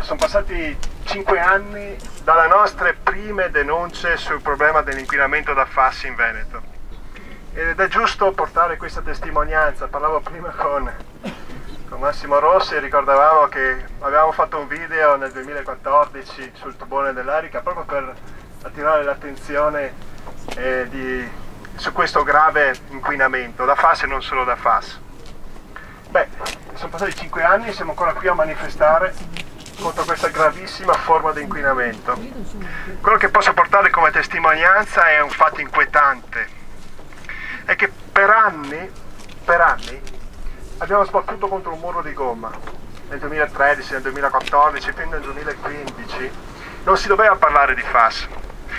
Sono passati 5 anni dalle nostre prime denunce sul problema dell'inquinamento da FAS in Veneto. Ed è giusto portare questa testimonianza. Parlavo prima con Massimo Rossi e ricordavamo che avevamo fatto un video nel 2014 sul tubone dell'Erica proprio per attirare l'attenzione su questo grave inquinamento da FAS e non solo da FAS. Sono passati 5 anni e siamo ancora qui a manifestare contro questa gravissima forma di inquinamento. Quello che posso portare come testimonianza è un fatto inquietante, è che per anni abbiamo sbattuto contro un muro di gomma. Nel 2013, nel 2014, fino nel 2015 non si doveva parlare di FAS,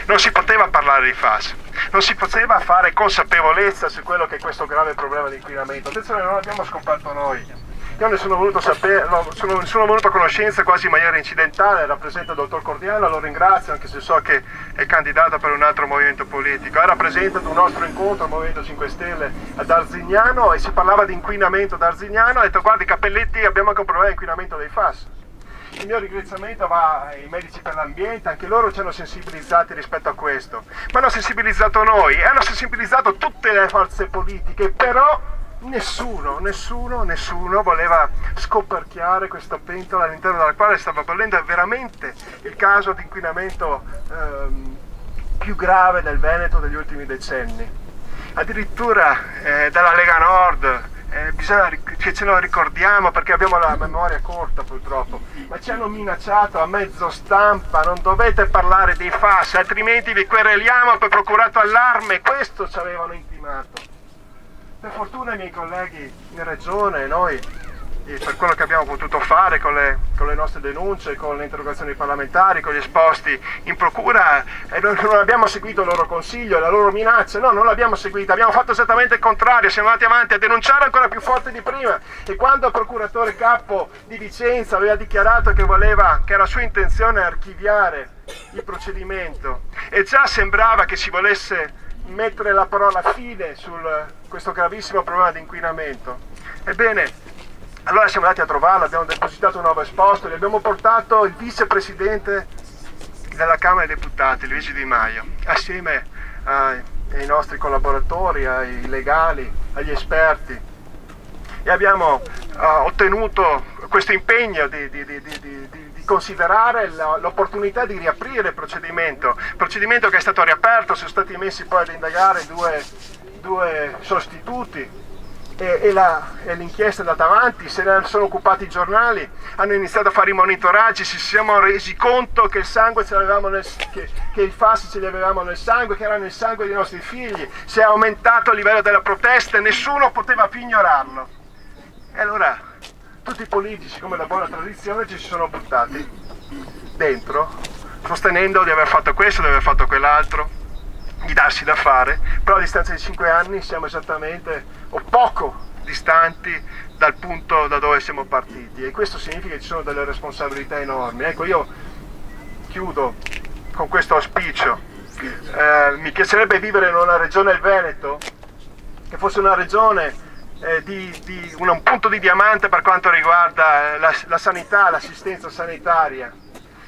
non si poteva parlare di FAS, non si poteva fare consapevolezza su quello che è questo grave problema di inquinamento. Attenzione, non l'abbiamo scoperto noi. Io ne sono venuto a conoscenza quasi in maniera incidentale. Rappresenta il dottor Cordiano, lo ringrazio anche se so che è candidato per un altro movimento politico. Era presente ad un nostro incontro al Movimento 5 Stelle ad Arzignano e si parlava di inquinamento ad Arzignano. Ha detto: guardi Cappelletti, abbiamo anche un problema di inquinamento dei FAS. Il mio ringraziamento va ai medici per l'ambiente, anche loro ci hanno sensibilizzati rispetto a questo, ma hanno sensibilizzato noi e hanno sensibilizzato tutte le forze politiche, però nessuno voleva scoperchiare questa pentola all'interno della quale stava bollendo veramente il caso di inquinamento più grave del Veneto degli ultimi decenni. Addirittura dalla Lega Nord, bisogna che ce lo ricordiamo perché abbiamo la memoria corta purtroppo, ma ci hanno minacciato a mezzo stampa: non dovete parlare dei FAS altrimenti vi quereliamo per procurato allarme. Questo ci avevano intimato. Per fortuna i miei colleghi in regione, noi, per quello che abbiamo potuto fare con le nostre denunce, con le interrogazioni parlamentari, con gli esposti in procura, non abbiamo seguito il loro consiglio, la loro minaccia, no, non l'abbiamo seguita, abbiamo fatto esattamente il contrario, siamo andati avanti a denunciare ancora più forte di prima. E quando il procuratore capo di Vicenza aveva dichiarato che era sua intenzione archiviare il procedimento e già sembrava che si volesse mettere la parola fine su questo gravissimo problema di inquinamento, ebbene, allora siamo andati a trovarlo, abbiamo depositato un nuovo esposto, gli abbiamo portato il vicepresidente della Camera dei Deputati, Luigi Di Maio, assieme ai nostri collaboratori, ai legali, agli esperti, e abbiamo ottenuto questo impegno di considerare l'opportunità di riaprire il procedimento che è stato riaperto. Sono stati messi poi ad indagare due sostituti e l'inchiesta è andata avanti, se ne sono occupati i giornali, hanno iniziato a fare i monitoraggi, ci siamo resi conto che il sangue che i FAS ce li avevamo nel sangue, che erano nel sangue dei nostri figli. Si è aumentato il livello della protesta e nessuno poteva più ignorarlo. E allora tutti i politici, come da buona tradizione, ci si sono buttati dentro, sostenendo di aver fatto questo, di aver fatto quell'altro, di darsi da fare, però a distanza di 5 anni siamo esattamente o poco distanti dal punto da dove siamo partiti, e questo significa che ci sono delle responsabilità enormi. Ecco, io chiudo con questo auspicio. Mi piacerebbe vivere in una regione, il Veneto, che fosse una regione di un punto di diamante per quanto riguarda la sanità, l'assistenza sanitaria,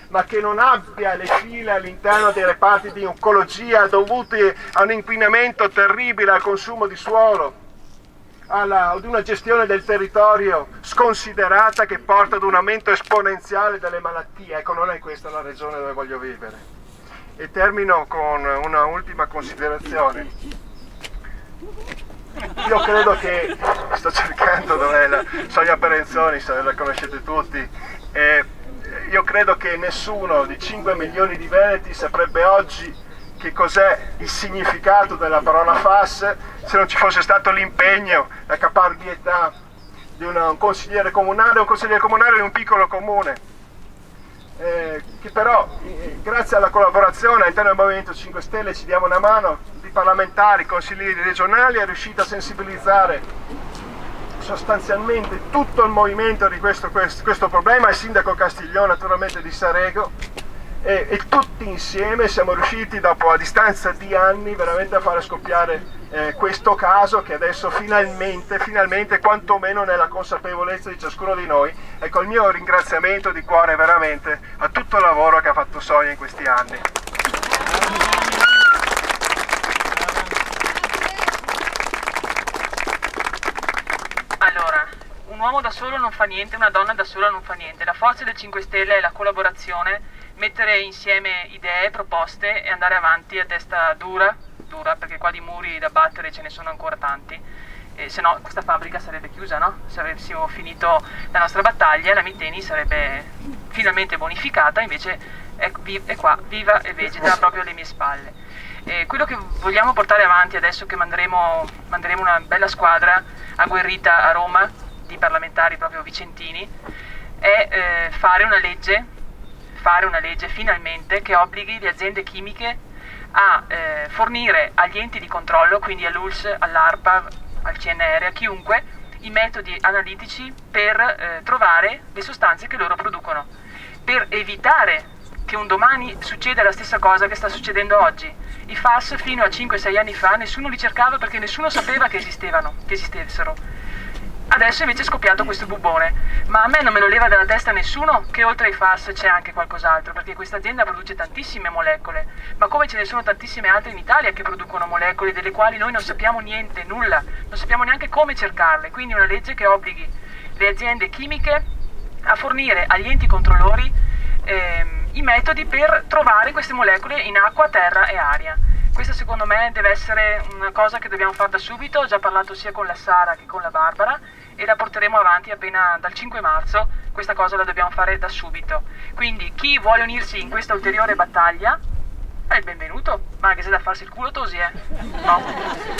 ma che non abbia le file all'interno dei reparti di oncologia dovuti a un inquinamento terribile, al consumo di suolo, ad una gestione del territorio sconsiderata che porta ad un aumento esponenziale delle malattie. Ecco, non è questa la regione dove voglio vivere. E termino con una ultima considerazione. Io credo che, sto cercando dov'è la Sonia Perenzoni, se la conoscete tutti, io credo che nessuno di 5 milioni di veneti saprebbe oggi che cos'è il significato della parola FAS se non ci fosse stato l'impegno, la caparbietà di un consigliere comunale di un piccolo comune, che però grazie alla collaborazione all'interno del Movimento 5 Stelle ci diamo una mano, di parlamentari, consiglieri regionali, è riuscito a sensibilizzare sostanzialmente tutto il movimento di questo problema, il sindaco Castiglione naturalmente di Sarego, e tutti insieme siamo riusciti, dopo a distanza di anni, veramente a fare scoppiare questo caso, che adesso finalmente, quantomeno nella consapevolezza di ciascuno di noi. Ecco, il mio ringraziamento di cuore veramente a tutto il lavoro che ha fatto Sonia in questi anni. Allora, un uomo da solo non fa niente, una donna da sola non fa niente. La forza del 5 Stelle è la collaborazione, mettere insieme idee, proposte e andare avanti a testa dura, perché qua di muri da battere ce ne sono ancora tanti. Se no questa fabbrica sarebbe chiusa, no? Se avessimo finito la nostra battaglia, la Miteni sarebbe finalmente bonificata, invece è qua, viva e vegeta proprio alle mie spalle. Quello che vogliamo portare avanti adesso che manderemo una bella squadra agguerrita a Roma di parlamentari proprio vicentini è fare una legge finalmente che obblighi le aziende chimiche a fornire agli enti di controllo, quindi all'ULSS, all'ARPA, al CNR, a chiunque, i metodi analitici per trovare le sostanze che loro producono, per evitare che un domani succeda la stessa cosa che sta succedendo oggi. I FAS fino a 5-6 anni fa nessuno li cercava perché nessuno sapeva che esistessero. Adesso invece è scoppiato questo bubbone, ma a me non me lo leva dalla testa nessuno che oltre ai FAS c'è anche qualcos'altro, perché questa azienda produce tantissime molecole, ma come ce ne sono tantissime altre in Italia che producono molecole delle quali noi non sappiamo niente, nulla, non sappiamo neanche come cercarle. Quindi una legge che obblighi le aziende chimiche a fornire agli enti controllori i metodi per trovare queste molecole in acqua, terra e aria. Questa secondo me deve essere una cosa che dobbiamo fare da subito. Ho già parlato sia con la Sara che con la Barbara e la porteremo avanti appena dal 5 marzo. Questa cosa la dobbiamo fare da subito. Quindi chi vuole unirsi in questa ulteriore battaglia è il benvenuto, ma anche se da farsi il culo tosi, no?